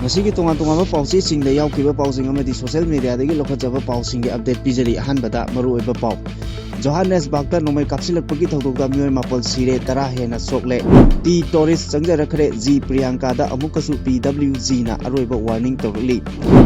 Masih kita tungan pausi sing layau kiba pausing amati social media degi lokal jaba pausing ge update pijari ahan bada maru eba pau. Johannesburg nomai kapsilak pagi thogdok da mioi mapol sire tara hena sokle ti tourist sangja rakhre G Priyanka da amukasu PWG na aroiba warning torli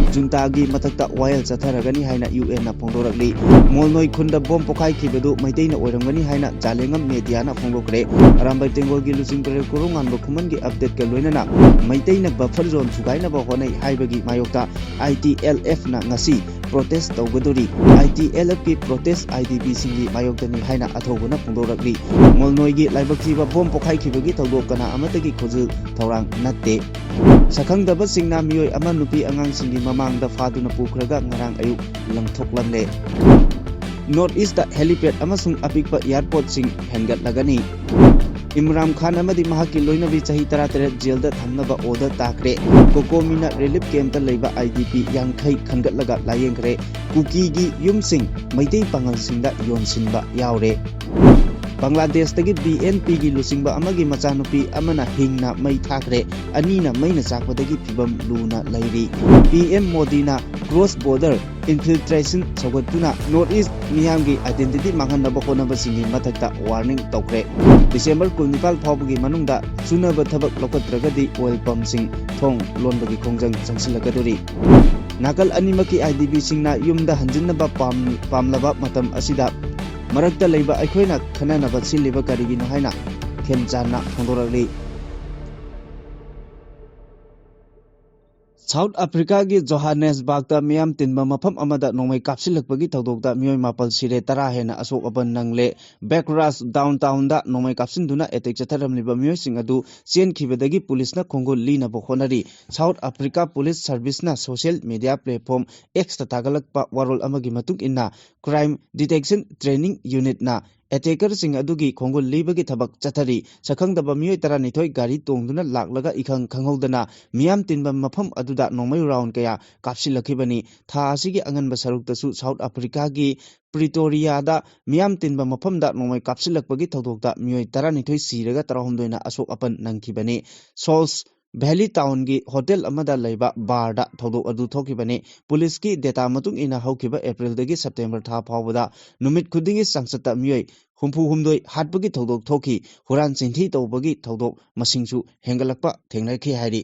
junta gi matakta wild chatharagani haina UN na phongdorakli molnoi khunda bom pokai kibadu maitai na oirangani haina jalengam media na phongdokre arambai tengol gi lusing pre kurungan bo khuman gi update ke loinana maitai na buffer zone thugai na ba honai haibagi mayokta ITLF na ngasi protest tawgadori ITLF ki protest IDP singi mayokdani haina athoguna phongdorakli molnoi gi laibak thiba bom pokai kibagi thogdok kana amatagi khojul thorang natte Sakhangdaba singna mioi ama nupi angang singi mamangda faduna pukraga ngarang ayuk langthoklangle North East da helipad amasung apikpa airport sing hengat lagani Imran Khan amadi mahaki loinabi chahi 13 jail da thamnaba order takre Kokomina relief camp da leiba IDP yankhai khangat laga layengre kuki gi yumsing maitei pangal singda yonsinba yaure Bangladesh tagi BNP gi lusingba amagi machanupi amana hingna mai thakre anina maina chakpadagi phibam luna lairi PM Modi na cross border infiltration chogatuna North East miyamgi identity manghanaba honaba singi mathakta warning tokre December 19 phawbagi manungda sunaba thabak lokatragadi oil pump sing thong lonbagi khongjang changsilagadori Nakal animaki IDP singna yumda hanjinnaba pamlaba matam asida Marakta leiba aikhoina khananaba siliba karigino haina khemchana phongdorali South Africa gi Johannesburg da miyam tinba mafam amada nomai kapsilakpagi thogdokda mioi mapal sire tara hena asok aban nangle Backrush downtown da nomai kapsinduna attack chatharamliba mioi sing adu chen khibadagi police na khongol lina bo khonari South Africa Police Service na social media platform X ta tagalakpa warol amagi matung inna crime detection training unit na Attacker sing adugi khongol libagi thabak chathari sakhangdaba mioi tara nithoi gari tongduna laklaga ikhang khanghodana miyam tinba mafam aduda nomai round kaya kapsilakibani tha asigi anganba saruktasu South Africa gi Pretoria da miyam tinba mafam da nomai kapsilakpagi thodokta mioi tara nithoi siraga tarahomdoina asok apan nangkibani Souls Valley Town gi hotel amada leiba bar da thodok adu thokibani police ki data matung ina haukiba April dagi September tha phawbada numit khudingi sangsata mioi humpu humdoi hatbagi thodok thoki huran chinthi tawbagi thodok masingsu hengalakpa thengnakhi hairi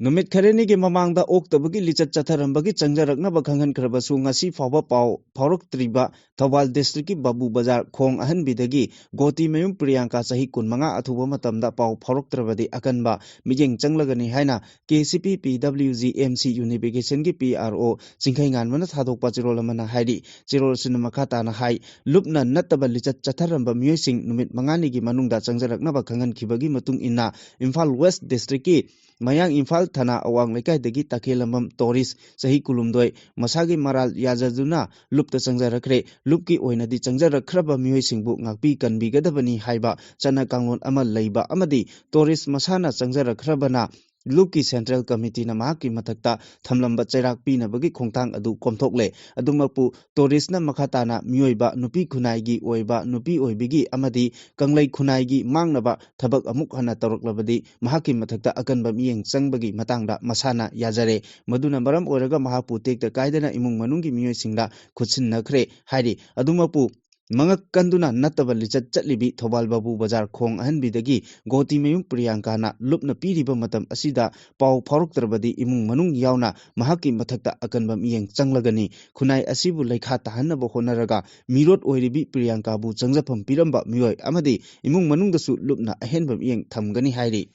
Numit khareni gi mamangda oktabagi lichat chatharambagi changjaraknaba khanghan khrabasu ngasi phawba paw phawrok triba Thawal district ki Babu Bazar khong ahan bidagi Goti Mayum Priyanka sahi 15 athuba matamda paw phawrok trabadi akanba mijeng changlagani haina KCP PWG MC Unification ki PRO singkhai nganmana thadokpa chirol amana hairi chirol sinama khata na hai lupna nattaba lichat chatharamba miyosing numit mangani gi manungda changjaraknaba khanghan khibagi matung inna Imphal West district ki Mayang Imphal Thana Awang Lekai degi Takhelambam Tourist sahi kulumdoi masagi maral yajaduna lupta changjarakre lupki oinadi changjarakraba mioi singbu ngakpi kanbigadabani haiba chana kanglon ama leiba amadi tourist masana changjarakrabana Luki Central Committee na mahaki matakta thamlamba chairak pinabagi khongthang adu komthokle adumapu tourist na makhatana mioiba nupi khunai gi oiba nupi oibigi amadi kanglai khunai gi mangnaba thabak amuk hana tawraklabadi mahaki matakta akanba miyeng changbagi matangda masana yajare maduna maram oiraga mahapu tekta kaidana imung manunggi mioi singda khutsinnakhre hairi adumapu Mangak kanduna nattaba lichat chatlibi Thobal Babu Bazar khong ahanbidagi Goti Mayum Priyanka na lupna piriba matam asida paw phawroktrabadi imung manung yauna mahaki mathakta akanba miyeng changlagani khunai asibu leikha tahannaba honaraga mirot oiribi Priyanka bu changjapam piramba mioi amadi imung manungdasu lupna ahenba miyeng thamgani hairi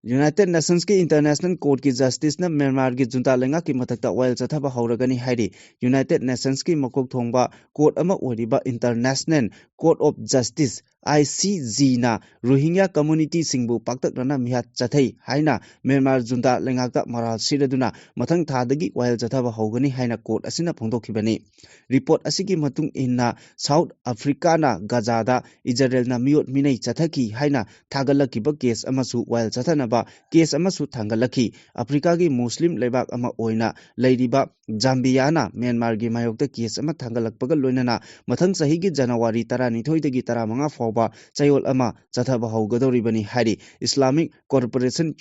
United Nations ki International Court ki Justice na Myanmar ki junta lenga ki matakta oil chathaba hauragani hairi United Nations ki makok thongba court ama oriba International Court of Justice ICJ na Rohingya community singbu paktak rana mihat chathai haina Myanmar junta lengakta maral siraduna mathang thadagi oil chathaba haugani haina court asina phongdokhibani report asigi matung inna South Africa na Gaza da Israel na miot minai chathaki haina thagalakiba case amasu oil chathana case amasu thangalakhi Africa gi Muslim leibak ama oina leiriba Zambia na Myanmar gi mayokta case ama thangalakpaga loinana mathang sahi gi January 12 dagi 15 fauba chayol ama chathaba haugadoribani hari Islamic Cooperation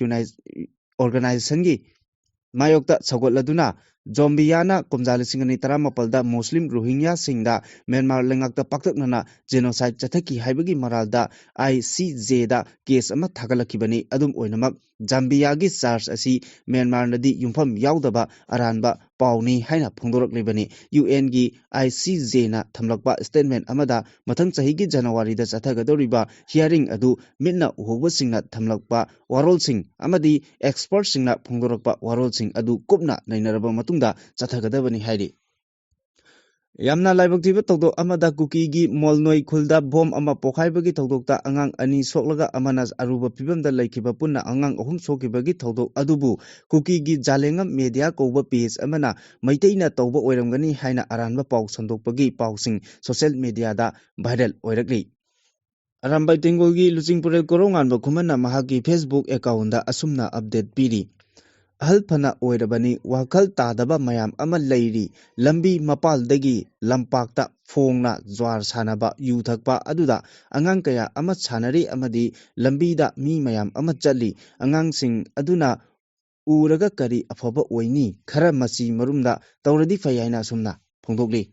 Organization gi mayokta chagotladuna Zombiana kumjali singani taramapalda Muslim Rohingya singda Myanmar lengakta paktaknana genocide chathaki haibagi maralda ICJ da case ama thagalakibani adum oinamak Zambia gi charge asi Myanmar nadi yumpham yaudaba aranba pauni haina phongdoraklibani UN gi ICJ na thamlakpa statement amada mathang chahi gi January da chathagadoriba hearing adu mitna uhoba singna thamlakpa warol sing amadi expert singna phongdorakpa warol sing adu kupna nainaraba matungda chathagadabani hairi Yamna laibak tiba tawdok amada kuki gi molnoi khulda bom ama pokhaibagi tawdokta angang ani soklaga amanas aruba pibamda laikiba punna angang ahum sokibagi tawdok adubu kuki gi jalengam media koba page amana maiteina tawba oiramgani haina aranba paw sandokpagi pawsing social media da viral oirakli Arambai Tengol gi Luchingpurel korongan ba khumana mahaki Facebook account da asumna update piri Alphana oirabani wakal tadaba mayam ama leiri lambi mapal dagi lampakta phongna zwar sanaba yuthakpa aduda angang kaya ama chanari amadi lambi da mi mayam ama chali angang sing aduna uraga kari afaba oini khara masi marumda tawradi fayaina sumna phongdokli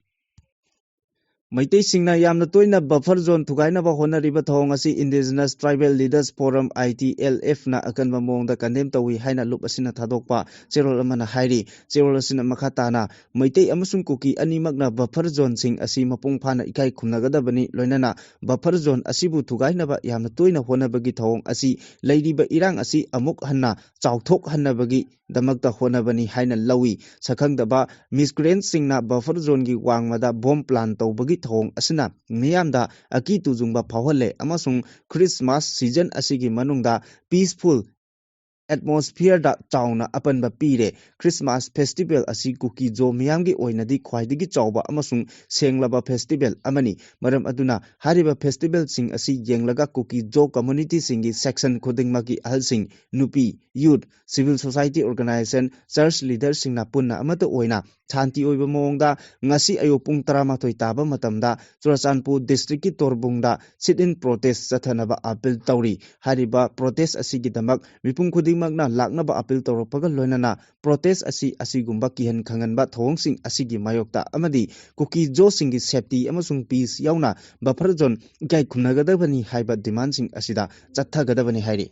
Maitei singna yamna toina buffer zone thugaina ba honariba thong asi Indigenous Tribal Leaders Forum ITLF na akanba mongda kandem tawi haina lup asina thadokpa cherol amana hairi cherol asina makhatana maitei amasung kuki animakna buffer zone sing asi mapung phana ikai khumnagadabani loinana buffer zone asibu thugaina ba yamna toina honabagi thong asi leiriba irang asi amuk hanna chauthok hannabagi damakta honabani haina lawi sakhangdaba miscreant singna buffer zone gi wangmada bomb plan tawbagi thong asina miyamda aki tujungba phawhalle amasung Christmas season asigi manungda peaceful atmosphere da chauna apanba pire Christmas festival asi kuki jo miyamgi oinadi khwaidigi chawba amasung senglaba festival amani maram aduna hariba festival sing asi yenglaga kuki jo community singi section khudingmaki ahalsing nupi youth civil society organization church leaders singna punna amata oina Chanti oiba mongda ngasi ayo pung 12 taba matamda Churachandpur district ki Torbungda sit-in protest chathanaba appeal tawri hariba protest asigi damak mipung khudingmakna laknaba appeal tawrapaga loinana protest asigumba kihan khanganba thongsing asigi mayokta amadi kuki jo singi safety amasung peace yauna buffer zone ikai khumnagadabani haiba demand sing asida chathagadabani hairi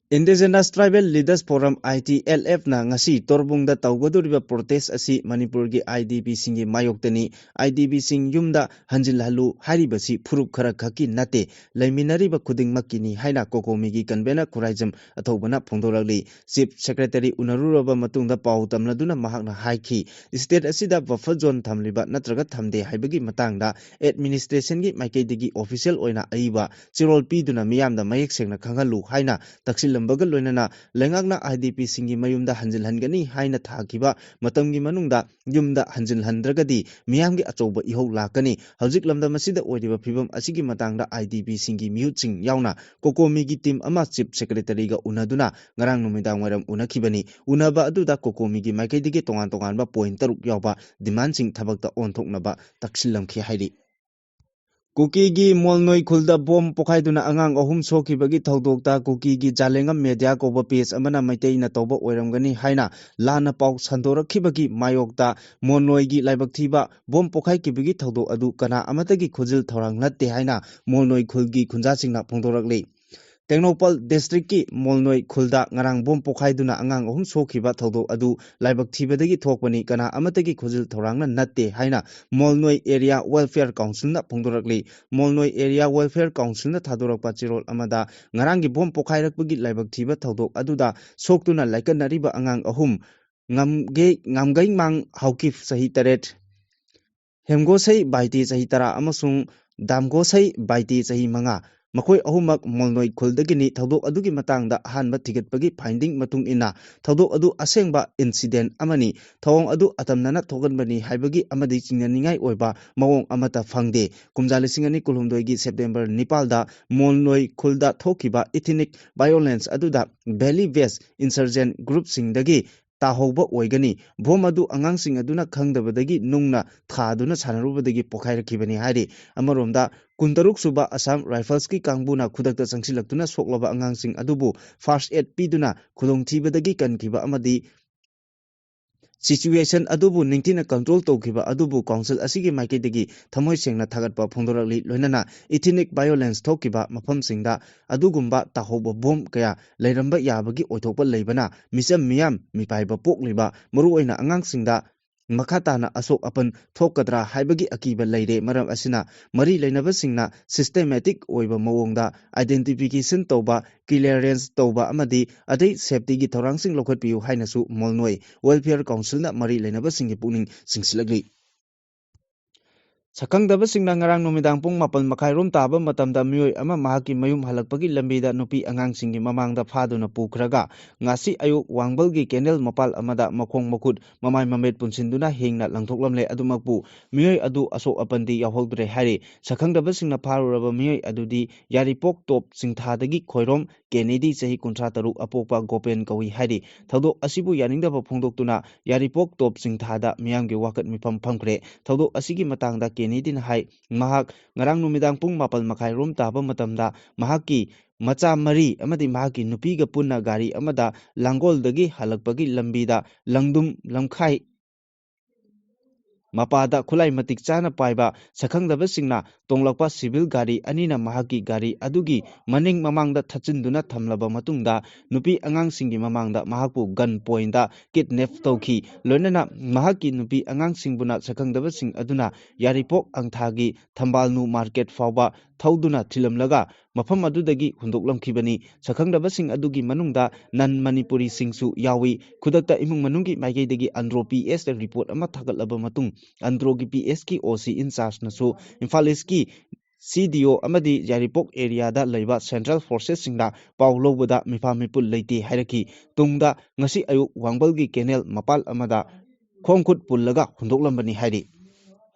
Indigenous Tribal Leaders Forum ITLF na ngasi Torbungda tawgaduriba protest asi Manipur gi IDP singi mayoktani IDP sing yumda hanjilhalu haribasi phuruk khara khaki nate laiminariba khudingmakini haina kokomi gi convener khuraijam athobana phongdorali Chief Secretary unaruraba matungda paw tamladuna mahakna haiki state asida buffer zone thamliba natraga thamde haibagi matangda administration gi maikeidigi official oina aiba chirol piduna miyamda mayek sengna khangalu haina taksil Lambagal loinana lengakna IDP singi mayumda hanjilhangani haina thakiba matamgi manungda yumda hanjilhandragadi miyamgi achouba ihou lakani hawjik lamda masida oiriba phibam asigi matangda IDP singi miyutsing yauna kokomi gi team ama chief secretary ga unaduna ngarang numidang waram unakhibani unaba aduda kokomi gi maikeidigi tongan tongan ba point taruk yawba demand sing thabakta onthoknaba taksillamkhi hairi Kuki gi molnoi khulda bom pokhaiduna angang ahum sokibagi tawdokta kuki gi jalengam media koba page amana maiteina tawba oiramgani haina lana paw sandorakhibagi mayokta molnoi gi laibak thiba bom pokhai kibagi tawdok adu kana amatagi khujil thorang natte haina molnoi khulgi khunja singna phongdorakli Tengnopal district ki molnoi khulda ngarang bom pokhaiduna angang ahum sokhiba tawdok adu laibak thibadagi thokpani kana amatagi khujil thorangna natte haina molnoi area welfare council na phongdorakli molnoi area welfare council na thadorakpa chirol amada ngarangi bom pokhairakpagi laibak thiba tawdok aduda soktuna laikanariba angang ahum ngamgai mang haukif sahi taret hemgosai baiti sahi tara amasung damgosai baiti sahi manga Makoi ahumak molnoi khuldagini tawdok adugi matangda ahanba thigatpagi finding matung ina tawdok adu asengba incident amani thawong adu atamnana thoganbani haibagi amadi chingnaningai oiba mawong amata phangde kumjali singani kulhumdoi gi September 9 da molnoi khulda thokiba ethnic violence aduda Valley West insurgent group singdagi ꯇꯥꯍꯧꯕ ꯑꯣꯏꯒꯅꯤ bomb ꯑꯗꯨ ꯑꯉꯥꯡꯁꯤꯡ ꯑꯗꯨꯅ ꯈꯪꯗꯕꯗꯒꯤ ꯅꯨꯡꯅ ꯊꯥꯗꯨꯅ ꯁꯥꯟꯅꯔꯨꯕꯗꯒꯤ ꯄꯣꯈꯥꯏꯔꯛꯈꯤꯕꯅꯤ ꯍꯥꯏꯔꯤ ꯑꯃꯔꯣꯝꯗ 16 ꯁꯨꯕ ꯑꯁꯥꯝ ꯔꯥꯏꯐꯜꯁꯀꯤ ꯀꯥꯡꯕꯨꯅ ꯈꯨꯗꯛꯇ ꯆꯪꯁꯤꯜꯂꯛꯇꯨꯅ ꯁꯣꯛꯂꯕ ꯑꯉꯥꯡꯁꯤꯡ ꯑꯗꯨꯕꯨ ꯐꯥꯔꯁ ꯑꯦꯗ ꯄꯤꯗꯨꯅ ꯈꯨꯗꯣꯡꯊꯤꯕꯗꯒꯤ ꯀꯟꯈꯤꯕ ꯑꯃꯗꯤ ꯁꯤꯆꯨꯋꯦꯁꯟ ꯑꯗꯨꯕꯨ ꯅꯤꯡꯊꯤꯅ ꯀꯟꯇ꯭ꯔꯣꯜ ꯇꯧꯈꯤꯕ ꯑꯗꯨꯕꯨ ꯀꯥꯎꯟꯁꯤꯜ ꯑꯁꯤꯒꯤ ꯃꯥꯏꯀꯩꯗꯒꯤ ꯊꯃꯣꯏ ꯁꯦꯡꯅ ꯊꯥꯒꯠꯄ ꯐꯣꯡꯗꯣꯔꯛꯂꯤ ꯂꯣꯏꯅꯅ ꯏꯊꯤꯅꯤꯛ ꯚꯥꯏꯑꯣꯂꯦꯟꯁ ꯊꯣꯛꯈꯤꯕ ꯃꯐꯝꯁꯤꯡꯗ ꯑꯗꯨꯒꯨꯝꯕ ꯇꯥꯍꯧꯕ ꯕꯣꯝ ꯀꯌꯥ ꯂꯩꯔꯝꯕ ꯌꯥꯕꯒꯤ ꯑꯣꯏꯊꯣꯛꯄ ꯂꯩꯕꯅ ꯃꯤꯆꯝ ꯃꯤꯌꯥꯝ ꯃꯤꯄꯥꯏꯕ ꯄꯣꯛꯂꯤꯕ ꯃꯔꯨꯑꯣꯏꯅ ꯑꯉꯥꯡꯁꯤꯡꯗ ꯃꯈꯥ ꯇꯥꯅ ꯑꯁꯣꯛ ꯑꯄꯟ ꯊꯣꯛꯀꯗ꯭ꯔꯥ ꯍꯥꯏꯕꯒꯤ ꯑꯀꯤꯕ ꯂꯩꯔꯦ ꯃꯔꯝ ꯑꯁꯤꯅ ꯃꯔꯤ ꯂꯩꯅꯕꯁꯤꯡꯅ ꯁꯤꯁꯇꯦꯃꯦꯇꯤꯛ ꯑꯣꯏꯕ ꯃꯑꯣꯡꯗ ꯑꯥꯏꯗꯦꯟꯇꯤꯐꯤꯀꯦꯁꯟ ꯇꯧꯕ ꯀ꯭ꯂꯤꯌꯔꯦꯟꯁ ꯇꯧꯕ ꯑꯃꯗꯤ ꯑꯇꯩ ꯁꯦꯐꯇꯤꯒꯤ ꯊꯧꯔꯥꯡꯁꯤꯡ ꯂꯧꯈꯠꯄꯤꯌꯨ ꯍꯥꯏꯅꯁꯨ ꯃꯣꯜꯅꯣꯏ ꯋꯦꯜꯐꯤꯌꯔ ꯀꯥꯎꯟꯁꯤꯜꯅ ꯃꯔꯤ ꯂꯩꯅꯕꯁꯤꯡꯒꯤ ꯄꯨꯛꯅꯤꯡ ꯆꯤꯡꯁꯤꯜꯂꯛꯂꯤ ꯁꯛꯈꯪꯗꯕꯁꯤꯡꯅ ꯉꯔꯥꯡ ꯅꯨꯃꯤꯗꯥꯡ ꯄꯨꯡ 7:30 ꯇꯥꯕ ꯃꯇꯝꯗ ꯃꯤꯑꯣꯏ ꯑꯃ ꯃꯍꯥꯛꯀꯤ ꯃꯌꯨꯝ ꯍꯜꯂꯛꯄꯒꯤ ꯂꯝꯕꯤꯗ ꯅꯨꯄꯤ ꯑꯉꯥꯡꯁꯤꯡꯒꯤ ꯃꯃꯥꯡꯗ ꯐꯥꯗꯨꯅ ꯄꯨꯈ꯭ꯔꯒ ꯉꯁꯤ ꯑꯌꯨꯛ ꯋꯥꯡꯕꯜꯒꯤ ꯀꯦꯅꯦꯜ ꯃꯄꯥꯜ ꯑꯃꯗ ꯃꯈꯣꯡ ꯃꯈꯨꯠ ꯃꯃꯥꯏ ꯃꯃꯤꯠ ꯄꯨꯟꯁꯤꯟꯗꯨꯅ ꯍꯤꯡꯅ ꯂꯪꯊꯣꯛꯂꯝꯂꯦ ꯑꯗꯨꯃꯛꯄꯨ ꯃꯤꯑꯣꯏ ꯑꯗꯨ ꯑꯁꯣꯛ ꯑꯄꯟꯗꯤ ꯌꯥꯎꯍꯧꯗ꯭ꯔꯦ ꯍꯥꯏꯔꯤ ꯁꯛꯈꯪꯗꯕꯁꯤꯡꯅ ꯐꯥꯔꯨꯔꯕ ꯃꯤꯑꯣꯏ ꯑꯗꯨꯗꯤ ꯌꯥꯔꯤꯄꯣꯛ ꯇꯣꯞ ꯆꯤꯡꯊꯥꯗꯒꯤ ꯈꯣꯏꯔꯣꯝ ꯀꯦꯅꯦꯗꯤ ꯆꯍꯤ 36 ꯑꯄꯣꯛꯄ ꯒꯣꯄꯦꯟ ꯀꯧꯏ ꯍꯥꯏꯔꯤ ꯊꯧꯗꯣꯛ ꯑꯁꯤꯕꯨ ꯌꯥꯅꯤꯡꯗꯕ ꯐꯣꯡꯗꯣꯛꯇꯨꯅ ꯌꯥꯔꯤꯄꯣꯛ ꯇꯣꯞ ꯆꯤꯡꯊꯥꯗ ꯃꯤꯌꯥꯝꯒꯤ ꯋꯥꯀꯠ ꯃꯤꯐꯝ ꯐꯝꯈ꯭ꯔꯦ ꯊꯧꯗꯣꯛ ꯑꯁꯤꯒꯤ ꯃꯇꯥꯡꯗ ꯀꯦꯅꯦꯗꯤꯅ ꯍꯥꯏ ꯃꯍꯥꯛ ꯉꯔꯥꯡ ꯅꯨꯃꯤꯗꯥꯡ ꯄꯨꯡ 7:30 ꯇꯥꯕ ꯃꯇꯝꯗ ꯃꯍꯥꯛꯀꯤ ꯃꯆꯥ 4 ꯑꯃꯗꯤ ꯃꯍꯥꯛꯀꯤ ꯅꯨꯄꯤꯒ ꯄꯨꯟꯅ ꯒꯥꯔꯤ ꯑꯃꯗ ꯂꯥꯡꯒꯣꯜꯗꯒꯤ ꯍꯜꯂꯛꯄꯒꯤ ꯂꯝꯕꯤꯗ ꯂꯪꯗꯨꯝ ꯂꯝꯈꯥꯏ ꯃꯄꯥꯗ ꯈꯨꯠꯂꯥꯏ ꯃꯇꯤꯛ ꯆꯥꯅ ꯄꯥꯏꯕ ꯁꯛꯈꯪꯗꯕꯁꯤꯡꯅ ꯇꯣꯡꯂꯛꯄ ꯁꯤꯚꯤꯜ ꯒꯥꯔꯤ ꯑꯅꯤꯅ ꯃꯍꯥꯛꯀꯤ ꯒꯥꯔꯤ ꯑꯗꯨꯒꯤ ꯃꯅꯤꯡ ꯃꯃꯥꯡꯗ ꯊꯠꯆꯤꯟꯗꯨꯅ ꯊꯝꯂꯕ ꯃꯇꯨꯡꯗ ꯅꯨꯄꯤ ꯑꯉꯥꯡꯁꯤꯡꯒꯤ ꯃꯃꯥꯡꯗ ꯃꯍꯥꯛꯄꯨ ꯒꯟ ꯄꯣꯏꯟꯇ ꯀꯤꯗꯅꯦꯞ ꯇꯧꯈꯤ ꯂꯣꯏꯅꯅ ꯃꯍꯥꯛꯀꯤ ꯅꯨꯄꯤ ꯑꯉꯥꯡꯁꯤꯡꯕꯨꯅ ꯁꯛꯈꯪꯗꯕꯁꯤꯡ ꯑꯗꯨꯅ ꯌꯥꯔꯤꯄꯣꯛ ꯑꯪꯊꯥꯒꯤ ꯊꯝꯕꯥꯜꯅꯨ ꯃꯥꯔꯀꯦꯠ ꯐꯥꯎꯕ ꯊꯧꯗꯨꯅ ꯊꯤꯜꯂꯝꯂꯒ ꯃꯐꯝ ꯑꯗꯨꯗꯒꯤ ꯍꯨꯟꯗꯣꯛꯂꯝꯈꯤꯕꯅꯤ ꯁꯛꯈꯪꯗꯕꯁꯤꯡ ꯑꯗꯨꯒꯤ ꯃꯅꯨꯡꯗ ꯅꯟ ꯃꯅꯤꯄꯨꯔꯤꯁꯤꯡꯁꯨ ꯌꯥꯎꯏ ꯈꯨꯗꯛꯇ ꯏꯃꯨꯡ ꯃꯅꯨꯡꯒꯤ ꯃꯥꯏꯀꯩꯗꯒꯤ ꯑꯟꯗ꯭ꯔꯣ ꯄꯤ.ꯑꯦꯁꯇ ꯔꯤꯄꯣꯔꯠ ꯑꯃ ꯊꯥꯒꯠꯂꯕ ꯃꯇꯨꯡ ꯑꯟꯗ꯭ꯔꯣꯒꯤ ꯄꯤ.ꯑꯦꯁꯀꯤ ꯑꯣ.ꯁꯤ ꯏꯟꯆꯥꯔꯖꯅꯁꯨ ꯏꯝꯐꯥꯜ ꯏꯁꯀꯤ ꯁꯤ.ꯗꯤ.ꯑꯣ ꯑꯃꯗꯤ ꯌꯥꯔꯤꯄꯣꯛ ꯑꯦꯔꯤꯌꯥꯗ ꯂꯩꯕ ꯁꯦꯟꯇ꯭ꯔꯦꯜ ꯐꯣꯔꯁꯦꯁꯁꯤꯡꯗ ꯄꯥꯎ ꯂꯧꯕꯗ ꯃꯤꯐꯥ ꯃꯤꯄꯨꯜ ꯂꯩꯇꯦ ꯍꯥꯏꯔꯛꯈꯤ ꯇꯨꯡꯗ ꯉꯁꯤ ꯑꯌꯨꯛ ꯋꯥꯡꯕꯜꯒꯤ ꯀꯦꯅꯦꯜ ꯃꯄꯥꯜ ꯑꯃꯗ ꯈꯣꯡ ꯈꯨꯠ ꯄꯨꯜꯂꯒ ꯍꯨꯟꯗꯣꯛꯂꯝꯕꯅꯤ ꯍꯥꯏꯔꯤ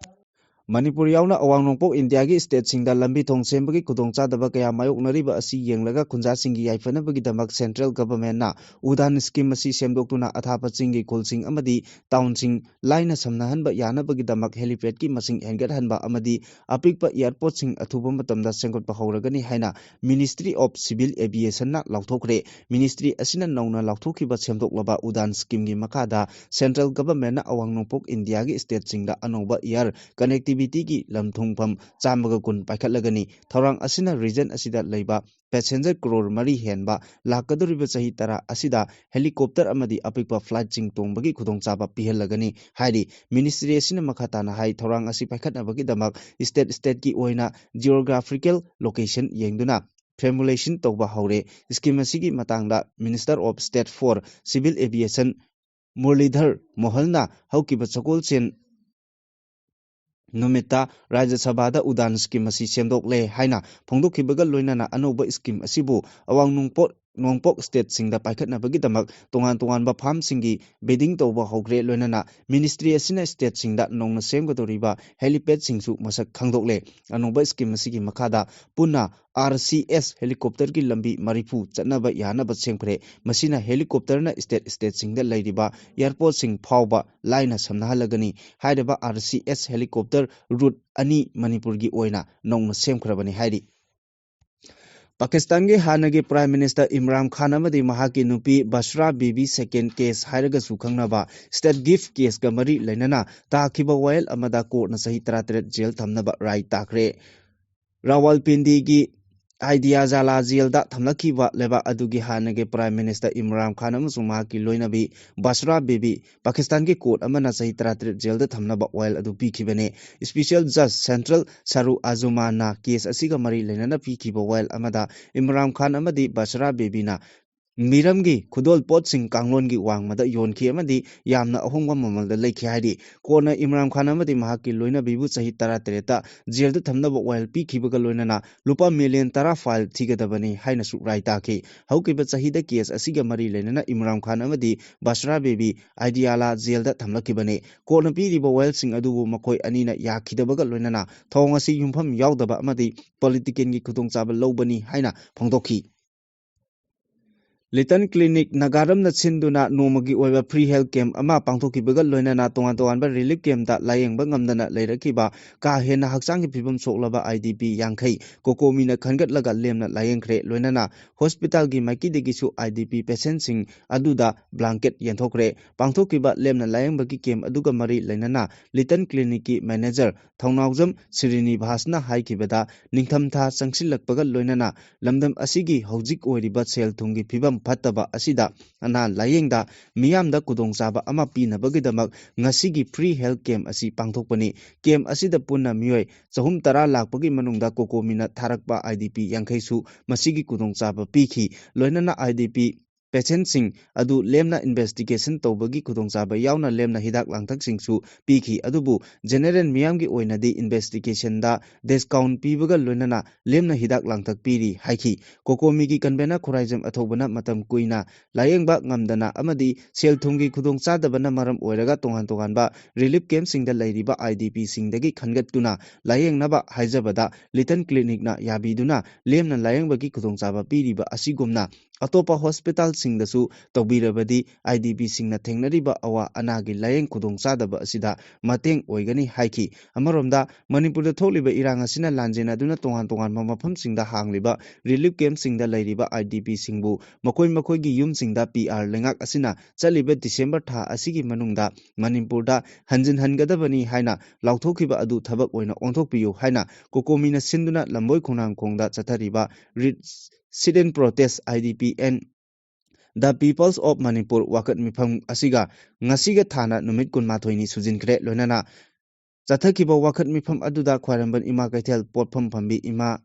ꯃꯅꯤꯄꯨꯔ ꯌꯥꯎꯅ ꯑꯋꯥꯡ ꯅꯣꯡꯄꯣꯛ ꯏꯟꯗꯤꯌꯥꯒꯤ ꯁ꯭ꯇꯦꯠꯁꯤꯡꯗ ꯂꯝꯕꯤ ꯊꯣꯡ ꯁꯦꯝꯕꯒꯤ ꯈꯨꯗꯣꯡꯆꯥꯗꯕ ꯀꯌꯥ ꯃꯥꯌꯣꯛꯅꯔꯤꯕ ꯑꯁꯤ ꯌꯦꯡꯂꯒ ꯈꯨꯟꯖꯥꯁꯤꯡꯒꯤ ꯌꯥꯏꯐꯅꯕꯒꯤꯗꯃꯛ ꯁꯦꯟꯇ꯭ꯔꯦꯜ ꯒꯚꯔꯟꯃꯦꯟꯠꯅ ꯎꯗꯥꯟ ꯁ꯭ꯀꯤꯝ ꯑꯁꯤ ꯁꯦꯝꯗꯣꯛꯇꯨꯅ ꯑꯊꯥꯞꯄ ꯆꯤꯡꯒꯤ ꯈꯨꯜꯁꯤꯡ ꯑꯃꯗꯤ ꯇꯥꯎꯟꯁꯤꯡ ꯂꯥꯏꯅ ꯁꯝꯅꯍꯟꯕ ꯌꯥꯅꯕꯒꯤꯗꯃꯛ ꯍꯦꯂꯤꯄꯦꯗꯀꯤ ꯃꯁꯤꯡ ꯍꯦꯟꯒꯠꯍꯟꯕ ꯑꯃꯗꯤ ꯑꯄꯤꯛꯄ ꯏꯌꯥꯔꯄꯣꯔꯠꯁꯤꯡ ꯑꯊꯨꯕ ꯃꯇꯝꯗ ꯁꯦꯝꯒꯠꯄ ꯍꯧꯔꯒꯅꯤ ꯍꯥꯏꯅ ꯃꯤꯅꯤꯁꯇ꯭ꯔꯤ ꯑꯣꯐ ꯁꯤꯚꯤꯜ ꯑꯦꯚꯤꯌꯦꯁꯟꯅ ꯂꯥꯎꯊꯣꯛꯈ꯭ꯔꯦ ꯃꯤꯅꯤꯁꯇ꯭ꯔꯤ ꯑꯁꯤꯅ ꯅꯧꯅ ꯂꯥꯎꯊꯣꯛꯈꯤꯕ ꯁꯦꯝꯗꯣꯛꯂꯕ ꯎꯗꯥꯟ ꯁ꯭ꯀꯤꯝꯒꯤ ꯃꯈꯥꯗ ꯁꯦꯟꯇ꯭ꯔꯦꯜ ꯒꯚꯔꯟꯃꯦꯟꯠꯅ ꯑꯋꯥꯡ ꯅꯣꯡꯄꯣꯛ ꯏꯟꯗꯤꯌꯥꯒꯤ ꯁ꯭ꯇꯦꯠꯁꯤꯡꯗ ꯑꯅꯧꯕ ꯏꯌꯥꯔ ꯀꯅꯦꯛꯇꯤꯚꯤꯇꯤꯒꯤ ꯂꯝꯊꯨꯡꯐꯝ 110 ꯄꯥꯏꯈꯠꯂꯒꯅꯤ ꯊꯧꯔꯥꯡ ꯑꯁꯤꯅ ꯔꯤꯖꯟ ꯑꯁꯤꯗ ꯂꯩꯕ ꯄꯦꯁꯦꯟꯖꯔ ꯀ꯭ꯔꯣꯔ 4 ꯍꯦꯟꯕ ꯂꯥꯛꯀꯗꯧꯔꯤꯕ ꯆꯍꯤ 10 ꯑꯁꯤꯗ ꯍꯦꯂꯤꯀꯣꯞꯇꯔ ꯑꯃꯗꯤ ꯑꯄꯤꯛꯄ ꯐ꯭ꯂꯥꯏꯠꯁꯤꯡ ꯇꯣꯡꯕꯒꯤ ꯈꯨꯗꯣꯡꯆꯥꯕ ꯄꯤꯍꯜꯂꯒꯅꯤ ꯍꯥꯏꯔꯤ ꯃꯤꯅꯤꯁꯇ꯭ꯔꯤ ꯑꯁꯤꯅ ꯃꯈꯥ ꯇꯥꯅ ꯍꯥꯏ ꯊꯧꯔꯥꯡ ꯑꯁꯤ ꯄꯥꯏꯈꯠꯅꯕꯒꯤꯗꯃꯛ ꯁ꯭ꯇꯦꯠꯀꯤ ꯑꯣꯏꯅ ꯖꯤꯑꯣꯒ꯭ꯔꯥꯐꯤꯀꯦꯜ ꯂꯣꯀꯦꯁꯟ ꯌꯦꯡꯗꯨꯅ ꯐꯦꯃꯨꯂꯦꯁꯟ ꯇꯧꯕ ꯍꯧꯔꯦ ꯁ꯭ꯀꯤꯝ ꯑꯁꯤꯒꯤ ꯃꯇꯥꯡꯗ minister of state for civil aviation Murlidhar ꯃꯣꯍꯜꯅ ꯍꯧꯈꯤꯕ ꯁꯒꯣꯜꯁꯦꯟ ꯅꯨꯃꯤꯠꯇ ꯔꯥꯖ꯭ꯌ ꯁꯚꯥꯗ ꯎꯗꯥꯟ ꯁ꯭ꯀꯤꯝ ꯑꯁꯤ ꯁꯦꯝꯗꯣꯛꯂꯦ ꯍꯥꯏꯅ ꯐꯣꯡꯗꯣꯛꯈꯤꯕꯒ ꯂꯣꯏꯅꯅ ꯑꯅꯧꯕ ꯁ꯭ꯀꯤꯝ ꯑꯁꯤꯕꯨ ꯑꯋꯥꯡ ꯅꯣꯡꯄꯣꯛ ꯁ꯭ꯇꯦꯠꯁꯤꯡꯗ ꯄꯥꯏꯈꯠꯅꯕꯒꯤꯗꯃꯛ ꯇꯣꯉꯥꯟ ꯇꯣꯉꯥꯟꯕ ꯐꯥꯔꯝꯁꯤꯡꯒꯤ ꯕꯤꯗꯤꯡ ꯇꯧꯕ ꯍꯧꯈ꯭ꯔꯦ ꯂꯣꯏꯅꯅ ꯃꯤꯅꯤꯁꯇ꯭ꯔꯤ ꯑꯁꯤꯅ ꯁ꯭ꯇꯦꯠꯁꯤꯡꯗ ꯅꯧꯅ ꯁꯦꯝꯒꯗꯧꯔꯤꯕ ꯍꯦꯂꯤꯄꯦꯗꯁꯤꯡꯁꯨ ꯃꯁꯛ ꯈꯪꯗꯣꯛꯂꯦ ꯑꯅꯧꯕ ꯁ꯭ꯀꯤꯝ ꯑꯁꯤꯒꯤ ꯃꯈꯥꯗ ꯄꯨꯟꯅ RCS ꯍꯦꯂꯤꯀꯣꯞꯇꯔꯒꯤ ꯂꯝꯕꯤ 40 ꯆꯠꯅꯕ ꯌꯥꯅꯕ ꯁꯦꯝꯈ꯭ꯔꯦ ꯃꯁꯤꯅ ꯍꯦꯂꯤꯀꯣꯞꯇꯔꯅ ꯁ꯭ꯇꯦꯠꯁꯤꯡꯗ ꯂꯩꯔꯤꯕ ꯏꯌꯥꯔꯄꯣꯔꯠꯁꯤꯡ ꯐꯥꯎꯕ ꯂꯥꯏꯅ ꯁꯝꯅꯍꯜꯂꯒꯅꯤ ꯍꯥꯏꯔꯤꯕ RCS ꯍꯦꯂꯤꯀꯣꯞꯇꯔ ꯔꯨꯠ 2 ꯃꯅꯤꯄꯨꯔꯒꯤ ꯑꯣꯏꯅ ꯅꯧꯅ ꯁꯦꯝꯈ꯭ꯔꯕꯅꯤ ꯍꯥꯏꯔꯤ ꯄꯥꯀꯤꯁꯇꯥꯟꯒꯤ ꯍꯥꯟꯅꯒꯤ ꯄ꯭ꯔꯥꯏꯝ ꯃꯤꯅꯤꯁꯇꯔ ꯏꯝꯔꯥꯟ ꯈꯥꯟ ꯑꯃꯗꯤ ꯃꯍꯥꯛꯀꯤ ꯅꯨꯄꯤ ꯕꯁ꯭ꯔꯥ ꯕꯤꯕꯤ ꯁꯦꯀꯦꯟ ꯀꯦꯁ ꯍꯥꯏꯔꯒꯁꯨ ꯈꯪꯅꯕ ꯁ꯭ꯇꯦꯠ ꯒꯤꯐꯠ ꯀꯦꯁꯀ ꯃꯔꯤ ꯂꯩꯅꯅ ꯇꯥꯈꯤꯕ ꯋꯥꯌꯦꯜ ꯑꯃꯗ ꯀꯣꯔꯠꯅ ꯆꯍꯤ 18 ꯖꯦꯜ ꯊꯝꯅꯕ ꯔꯥꯏ ꯇꯥꯈ꯭ꯔꯦ ꯔꯥꯋꯜꯄꯤꯟꯗꯤꯒꯤ ꯑꯥꯏꯗꯤꯌꯥꯖꯥꯂꯥ ꯖꯦꯜꯗ ꯊꯝꯂꯛꯈꯤꯕ ꯂꯩꯕꯥꯛ ꯑꯗꯨꯒꯤ ꯍꯥꯟꯅꯒꯤ ꯄ꯭ꯔꯥꯏꯝ ꯃꯤꯅꯤꯁꯇꯔ ꯏꯝꯔꯥꯟ ꯈꯥꯟ ꯑꯃꯁꯨꯡ ꯃꯍꯥꯛꯀꯤ ꯂꯣꯏꯅꯕꯤ ꯕꯁ꯭ꯔꯥ ꯕꯤꯕꯤ ꯄꯥꯀꯤꯁꯇꯥꯟꯒꯤ ꯀꯣꯔꯠ ꯑꯃꯅ ꯆꯍꯤ 18 ꯖꯦꯜꯗ ꯊꯝꯅꯕ ꯋꯥꯌꯦꯜ ꯑꯗꯨ ꯄꯤꯈꯤꯕꯅꯤ ꯁ꯭ꯄꯤꯁꯤꯌꯦꯜ ꯖꯖ ꯁꯦꯟꯇ꯭ꯔꯦꯜ ꯁꯔꯨ ꯑꯖꯨꯃꯥꯟꯅ ꯀꯦꯁ ꯑꯁꯤꯒ ꯃꯔꯤ ꯂꯩꯅꯅ ꯄꯤꯈꯤꯕ ꯋꯥꯌꯦꯜ ꯑꯃꯗ ꯏꯝꯔꯥꯟ ꯈꯥꯟ ꯑꯃꯗꯤ ꯕꯁ꯭ꯔꯥ ꯕꯤꯕꯤꯅ ꯃꯤꯔꯝꯒꯤ ꯈꯨꯗꯣꯜ ꯄꯣꯠꯁꯤꯡ ꯀꯥꯡꯂꯣꯟꯒꯤ ꯋꯥꯡꯃꯗ ꯌꯣꯟꯈꯤ ꯑꯃꯗꯤ ꯌꯥꯝꯅ ꯑꯍꯣꯡꯕ ꯃꯃꯜꯗ ꯂꯩꯈꯤ ꯍꯥꯏꯔꯤ ꯀꯣꯟꯅ ꯏꯝꯔꯥꯟ ꯈꯥꯟ ꯑꯃꯗꯤ ꯃꯍꯥꯛꯀꯤ ꯂꯣꯏꯅꯕꯤꯕꯨ ꯆꯍꯤ 18ꯇ ꯖꯦꯜꯗ ꯊꯝꯅꯕ ꯋꯥꯌꯦꯜ ꯄꯤꯈꯤꯕꯒ ꯂꯣꯏꯅꯅ ꯂꯨꯄꯥ ꯃꯤꯂꯤꯌꯟ 10 ꯐꯥꯏꯜ ꯊꯤꯒꯗꯕꯅꯤ ꯍꯥꯏꯅꯁꯨ ꯔꯥꯏ ꯇꯥꯈꯤ ꯍꯧꯈꯤꯕ ꯆꯍꯤꯗ ꯀꯦꯁ ꯑꯁꯤꯒ ꯃꯔꯤ ꯂꯩꯅꯅ ꯏꯝꯔꯥꯟ ꯈꯥꯟ ꯑꯃꯗꯤ ꯕꯁ꯭ꯔꯥ ꯕꯤꯕꯤ ꯑꯥꯏꯗꯤꯌꯥꯂꯥ ꯖꯦꯜꯗ ꯊꯝꯂꯛꯈꯤꯕꯅꯤ ꯀꯣꯔꯠꯅ ꯄꯤꯔꯤꯕ ꯋꯥꯌꯦꯜꯁꯤꯡ ꯑꯗꯨꯕꯨ ꯃꯈꯣꯏ ꯑꯅꯤꯅ ꯌꯥꯈꯤꯗꯕꯒ ꯂꯣꯏꯅꯅ ꯊꯧꯑꯣꯡ ꯑꯁꯤ ꯌꯨꯝꯐꯝ ꯌꯥꯎꯗꯕ ꯑꯃꯗꯤ ꯄꯣꯂꯤꯇꯤꯀꯦꯜꯒꯤ ꯈꯨꯗꯣꯡꯆꯥꯕ ꯂꯧꯕꯅꯤ ꯍꯥꯏꯅ ꯐꯣꯡꯗꯣꯛꯈꯤ Little Clinic Nagaram Sinduna Nomagi Oiva Free Health Camp Ama Pangtoki Bagal Loinana Tongan Relief Camp that Laying Bangamdana Lerakiba Ka Hena Haksangi Pibum Soklaba IDP Yankei Kokomina Kangat Laga Lemna Laying Kre Loinana Hospital Gi Maki de Gisu IDP Patient Sing Aduda Blanket Yantokre Pangtokiba Lemna Laying Baki Camp Aduga Mari Lenana Little Clinic Manager Thongnawjam Sirini Bhasna Haikibada Ningthamtha Sangsilak Bagal Loinana Lamdam Asigi Hojik Oiriba Sel Thungi Pibam Pataba Asida Ana Layengda Miyamda Kudongzaba Ama Pinabagidamak Ngasigi Free Health Camp Asi Pangthokpani Camp Asida Punna Miyoy Sahum Tara Lakpagi Manungda Kokomina Tharakpa IDP Yankaisu Masigi Kudongzaba Piki Loinana IDP Patient Sing Adu Lemna Investigation Tobagi Kudongzaba Yauna Lemna Hidak Langtak Singsu Piki Adubu General Miyamgi Oinadi Investigation da Discount Pibaga Loinana Lemna Hidak Langtak Piri Haiki Kokomigi Kanbena Khuraijam Athobana Matam Kuina Layengba Ngamdana Amadi Sel Thungi Kudongchadabana Maram Oiraga Tonganba Relief Camp Singda Lairiba IDP Singdagi Khangattuna Layengnaba Haijabada Little Clinic na Yabiduna Lemna Layengbagi Kudongchaba Piriba Asigumna Atopa Hospital Singdasu Tobirabadi IDP Singna Tengnariba Awa Anagi Layeng Kudongchadaba Asida Mateng Oigani Haiki Amaromda Manipur Tholiba Iranga Sina Lanjena Duna Tongan Mamapam Singda Hangliba Relief Camp Singda Lairiba IDP Singbu Makoigi Yum Singda PR Lengak Asina Chaliba December Tha Asigi Manungda Manipurda Hanjin Hangadabani Haina Lauthokiba Adu Thabak Oina Onthokpiyu Haina Kokomina Sinduna Lamboi Khonang Khongda Chathariba Sit-in Protest IDP and The Peoples of Manipur Wakat Mifam Asiga Ngasiga Thana Numit Kunmathoini Sujinkre Loinana Chathakiba Wakat Mifam Aduda Khwaramban Ima Kaithel Potpham Phambi Ima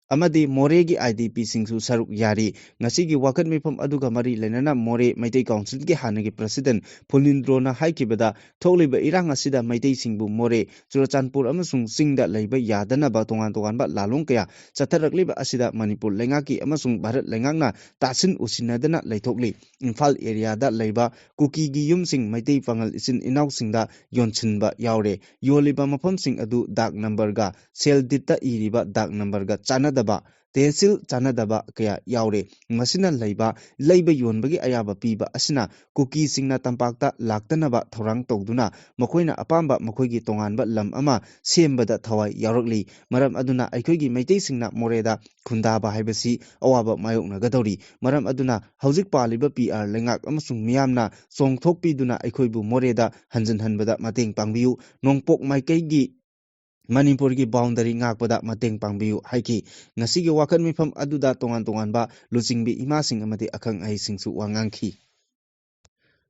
Amadi Moregi IDP Singsu Saruk Yari Ngasigi Wakat Mifam Aduga Mari Lenana More Maitei Council Ki Hanagi President Phulindrona Haikibada Tholiba Irang Asida Maitei Singbu More Churachandpur amasung Singda Leiba Yadanaba Tonganba Lalong Kaya Chatharakliba Asida Manipur Lengaki amasung Bharat Lengangna Tasin Usinadana Leithokli Imphal area da Leiba Kuki Gi Yum Sing Maitei Pangal Isin Inaw Singda Yonchinba Yaure Yoliba Mafam Sing Adu Dak Number ga Sel Ditta Iriba Dak Number ga Chanadaba Tehsil Chanadaba Kaya Yaure Masina Leiba Yonbagi Ayaba Piba Asina Kuki Singna Tampakta Laktanaba Thorang Togduna Makoina Apamba Makoigi Tonganba Lam Ama Sembada Thawai Yaurokli Maram Aduna Aikoigi Maitei Singna Moreda Khundaba Haibasi Awaba Mayokna Gadori Maram Aduna Hauzik Paliba PR Lengak Amasung Miyamna Songthokpiduna Aikoibu Moreda Hanjin Hanbada Mateng Pangbiu Nongpok Maikaigi Manipur ki boundary ngakpada mateng pangbiu haiki ngasigi wakan mifam aduda tongan ba lucingbi imasing amati akang ai singsu wangangki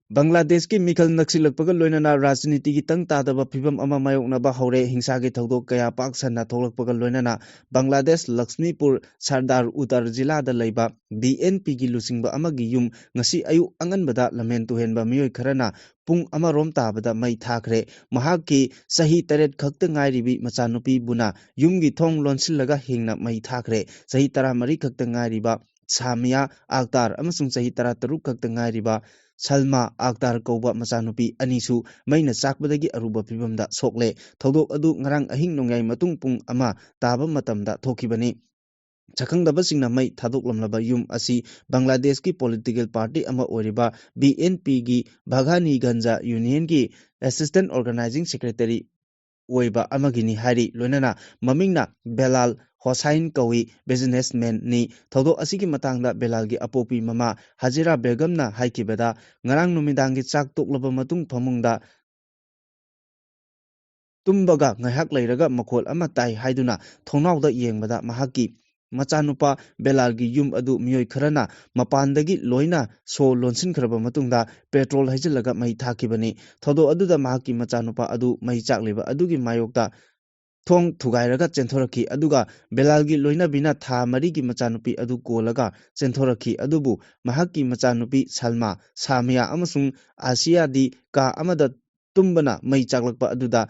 Bangladesh ki Mikhal Naksilakpaga Loinana Rajniti ki Tang Tadaba Pibam Ama Mayoknaba Haure Hingsa ki Thodok Kaya Paksanna Tholakpaga Loinana Bangladesh Lakshmipur Sardar Uttar Jilla da Leiba BNP ki Lusingba Amagi Yum Ngasi Ayu Anganbada Lamen Tuhenba Miyoi Kharana Pung Amarom Tabada Mai Thakre Mahaki Sahi Taret Khakta Ngairibi Machanupi Buna Yumgi Thong Lonsillaga Hingna Mai Thakre Sahi Taramari Khakta Ngairiba Samia Akhtar amasung Sahi Tarataruk Khakta Ngairiba Salma Akhtar Kauba Machanupi Anisu Maina Chakbadagi Aruba Pibamda Sokle Thodok Adu Ngarang Ahing Nongyai Matung Pung Ama Taba Matamda Thokibani Chakangdabasingna Mai Thadoklamlaba Yum Asi Bangladesh ki Political Party Ama Oriba BNP gi Baghani Ganja Union ki Assistant Organizing Secretary Oiba Amagini Hari Loinana Mamingna Belal Hossain Kawi businessman ni Thodok asigi matangda Belal gi apopi mama Hajira Begamna haikibada ngarang numidangi chak toklaba matung phamungda tumbaga ngahak leiraga makhol ama tai haiduna thongnawda yengbada mahaki Machanupa Belalgi Yum Adu Miyoi Kharana Mapandagi Loina So Lonsin Khraba Matungda Petrol Hajilaga Mai Thakibani Thodo Aduda Mahaki Machanupa Adu Mai Chakliba Adugi Mayokta Thong Thugairaga Chenthoraki Aduga Belalgi Loina Bina Tha Marigi Machanupi Adu Kolaga Chenthoraki Adubu Mahaki Machanupi Salma Samia Amasung Asia di Ka Amada Tumbana Mai Chaklakpa Aduda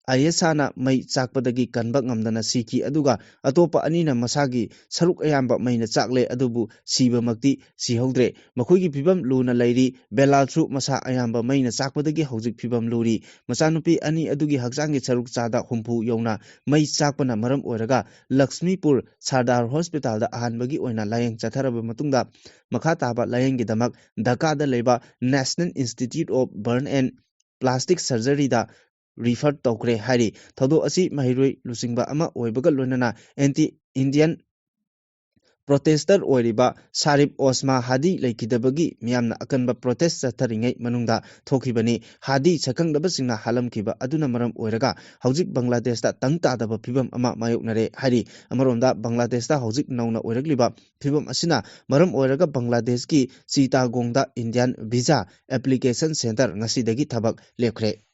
ISAna mai chakpadagi kanbak ngamdana siki aduga atopa anina masagi saruk ayamba maina chakle adubu siba makti sihodre makhoi phibam luna lairi belalsu masa ayamba maina chakpadagi hojik phibam luri masanupi ani adugi haksangi saruk chada humpu yona mai chakpana maram oiraga Lakshmipur Sardar Hospital da ahanbagi oina layeng chatharaba matungda makha taba layeng gidamak Dhaka da leba National Institute of Burn and Plastic Surgery da refer tokre hari thodo asi mahiroi lusingba ama oibaga lonana anti Indian protester oiriba Sarip Osma Hadi laikidabagi miyamna akanba protest chatharingai manungda thokibani Hadi sakangdaba singna halamkiba aduna maram oiraga hojik Bangladesh da tangtadaba phibam ama mayoknare hari amaronda Bangladesh da hojik nauna oiragliba phibam asina maram oiraga Bangladesh ki Chittagong da Indian Visa Application Center ngasidagi thabak lepkhre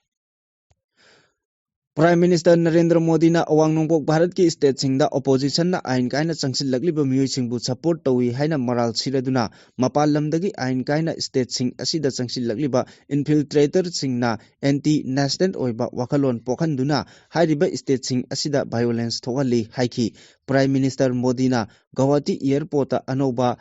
Prime Minister Narendra Modi na awang nongpok Bharat ki state singda opposition na ain kaina changsil lagliba miyoi singbu support tawi haina moral siraduna mapal lamdagi ain kaina state sing asida changsil lagliba infiltrator singna anti national oiba wakalon pokhanduna hairiba state sing asida violence thogali haiki Prime Minister Modi na Guwahati airport anoba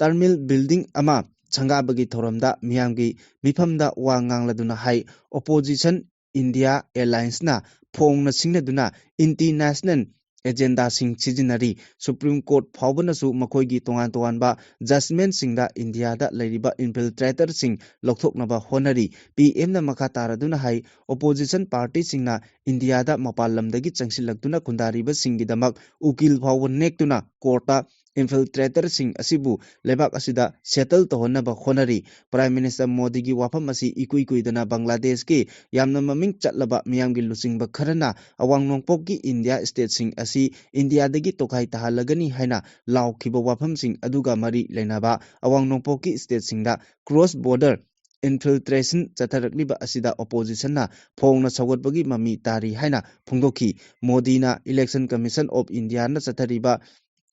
terminal building ama changabagi thoramda miyamgi mifamda wa ngangladuna hai opposition India Airlines na phong na singna international agenda sing sijinari Supreme Court phawbana su makoigi tongan ba judgment singda India da lairiba infiltrator sing lokthoknaba honari PM na makha taraduna hai opposition party singna India da mapal lamdagi changsilaktuna kundariba singidamak ukil phawban nektuna courta infiltrator sing asibu lebak asida settle tohonaba honari Prime Minister Modi gi wafam asi ikuidana Bangladesh ki yamna maming chatlaba miyamgi lusingba kharana awang nongpok ki India state sing asi India dagi tokai tahalagani haina laukhiba wafam sing aduga mari leinaba awang nongpok ki state singda cross border infiltration chatharakliba asida opposition na phongna sawatbagi mami tari haina phungdokhi Modi na Election Commission of India na chathariba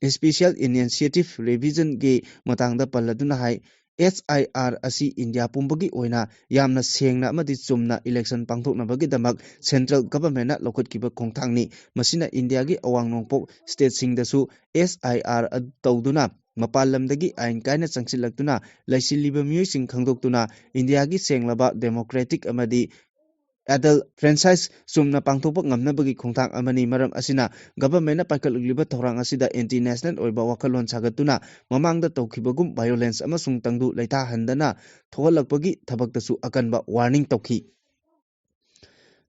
Special Initiative Revision ge matangda palladuna hai SIR asi India pumbagi oina yamna sengna amadi chumna election pangthoknabagi damak central government na lokotkiba khongthangni masina India gi awang nongpok state singdasu SIR tawduna mapal lamdagi ain kaina changsilaktuna laisiliba miyoi sing khangdoktuna India gi senglaba democratic amadi adult franchise sumna pangthokpa ngamnabagi khongthang amani maram asina government na paikalugliba thorang asida international oiba wakalon sagatuna mamangda tawkhibagum violence amasung tangdu leitha handana thogalakpagi thabaktasu akanba warning tawkhi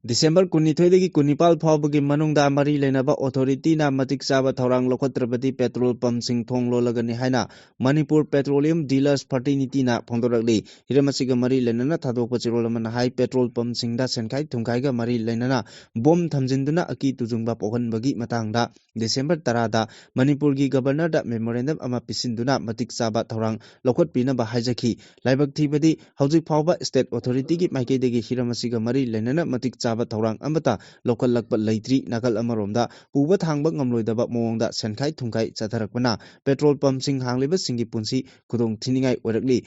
December 22 kunipal phawbagi manungda mari leinaba authority na matik chaba thorang lokhatrabadi petrol pump sing thonglo lagani haina Manipur Petroleum Dealers Fraternity na phongdorakli hiramasiga mari leinana thadokpa chirolama hai petrol pump singda senkai thungkai ga mari leinana bom thamjinduna aki tujungba pokhanbagi matangda December 10 da Manipur gi governor da memorandum ama pisinduna matik chaba thorang lokhotpina ba haijaki laibak thibadi hojik phawba state authority gi maikeidegi hiramasiga mari leinana matik Taurang amata local lakpa laitri nakal amaromda puba thangba ngamloidaba mawongda senkhai thungkai chatharakpana petrol pump sing hangliba singi punsi khudong thiningai orakli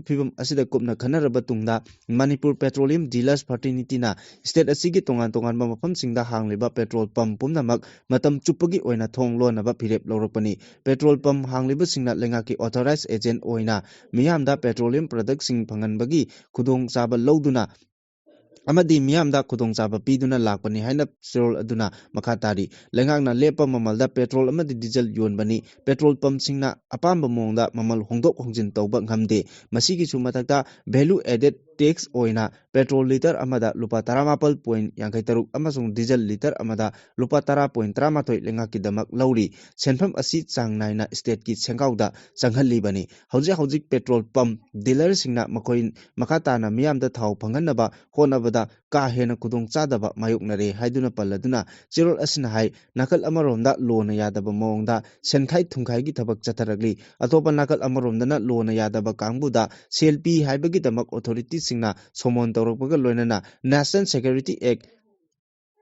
phibam asida kupna khanaraba tungda Manipur Petroleum Dealers Fraternity na state asigi tongan mafam singda hangliba petrol pump pumnamak matam chupagi oina thong lonaba phirep lorapani petrol pump hangliba singna lengaki authorized agent oina miyamda petroleum product sing phanganbagi khudong chaba loduna amadi miyamda khudong chaba piduna lakpani haina sirol aduna makhatari lengakna lepa mamalda petrol amadi diesel yonbani petrol pump singna apamba mongda mamal hongdok hongjin tawba ngamde masigi su matakta value added tax oina petrol liter amada lupa 18.53 amasung diesel liter amada lupa 10.13 lengaki damak lauri senfam asi chang naina state ki sengkauda changhali bani hojik petrol pump dealer singna makoin makhatana miyamda thau phanganaba honabada ka hena kudong chadaba mayoknare haiduna palladuna chirol asina hai nakal amaromda lona yadaba mawongda senkhai thungkhai gi thabak chatharagli atopa nakal amaromda na lona yadaba kangbuda selpi haibagi damak authority singna somon tawrakpaga loinana National Security Act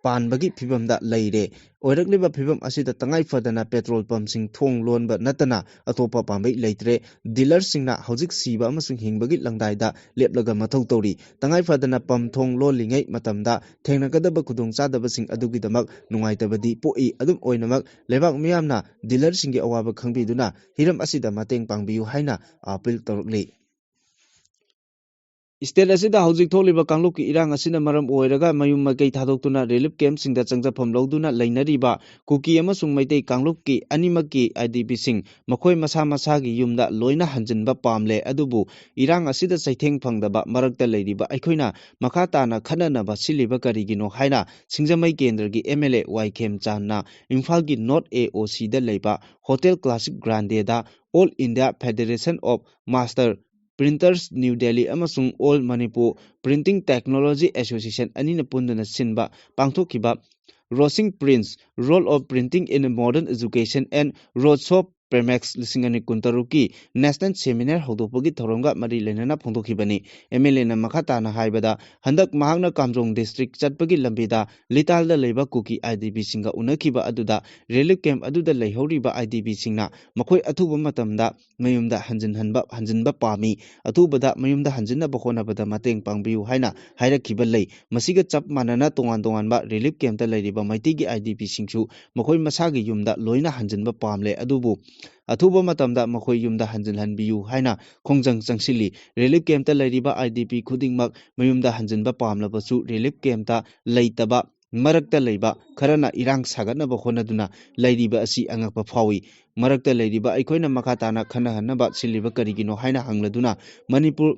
पानबगी फिबमदा लैरे ओइरकलिबा फिबम असिदा तंगाई फदना petrol pump सिंग थोंग लोनबा नतना अतोपा पांबै लैत्रे डीलर सिंगना हौजिक सीबा अमसुंग हिंगबगी लंगदाइदा लेपलगा मथौ तौरी तंगाई फदना पंप थोंग लोलिङै मतमदा थेंनगदबा खुदुंग चादबसिंग अदुगिदमक नुंगाइतबदी पोई अदुम ओइनमक लेबाक मियामना डीलर सिंगी अवाबा खंबिदुना हिरम असिदा mateꯡ पांबियु हाइना अपील तौरकली स्टेट असिदा हौजिक थोलिबा कांगलुकी इरांग असिना मरम ओइरगा मयुम मकै थादोक्तुना relief camp सिंगदा चंगजफम लौदुना लैनरिबा cookie अमसुंग Meitei कांगलुकी अनिमकी IDP सिंग मखोय मसा मसागी युमदा लोइना हंजिनबा पामले अदुबु इरांग असिदा चैथेंग फंगदबा मरकता लैरिबा अखोइना मखा ताना खननबा सिलिबा करिगिनो हाइना सिंगजमै केंद्रगी एमएलए वाइखेम चानना इम्फालगी नॉर्थ एओसी दा लैबा होटल क्लासिक ग्रांडेदा all India federation of master printers new Delhi अमसुंग all Manipur printing technology association अनिना पुंदना सिनबा पांगथोखिबा रोसिंग प्रिंस role of printing in modern education and रोड प्रेमेक्स लिसिंगनी कुंतरुकी नेशनल सेमिनार हौदोपगी थौरंगा मरी लेनना फोंदोखिबनी एमएलए ना मखाताना हाइबदा हंदक महांगना कामजोंग डिस्ट्रिक्ट चटपगी लंबीदा लितालदा लेबा कुकी आईडीपी सिंगा उनखिबा अदुदा रिलीफ कैंप अदुदा लेहौरिबा आईडीपी सिंगना मखोय अथुबा मतमदा मयुमदा हंजिनबा पामी अथुबदा मयुमदा हंजिनबा होनबदा mateꯡ पांबियु हाइना हाइरखिबा लै मसिगा चप मानना तोंगान तोंगानबा रिलीफ कैंपता लैरिबा मैतिगी आईडीपी सिंगसु मखोय मसागी युमदा लोइना हंजिनबा पामले अदुबु अथुबा मतमदा मखोय युमदा हंजिनहनबियु हाइना खोंजंग चंगसिली रिलीफ कैंपता लैरिबा आईडीपी खुदिंगमक मयुमदा हंजिनबा पामलबसु रिलीफ कैंपता लैतबा मरकता लैबा खरना इरांग सागनबा होनदुना लैरिबा असि अंगकपा फावी मरकता लैरिबा अखोइना मखाताना खनहनबा सिलिबा करिगिनो हाइना हंगलदुना मणिपुर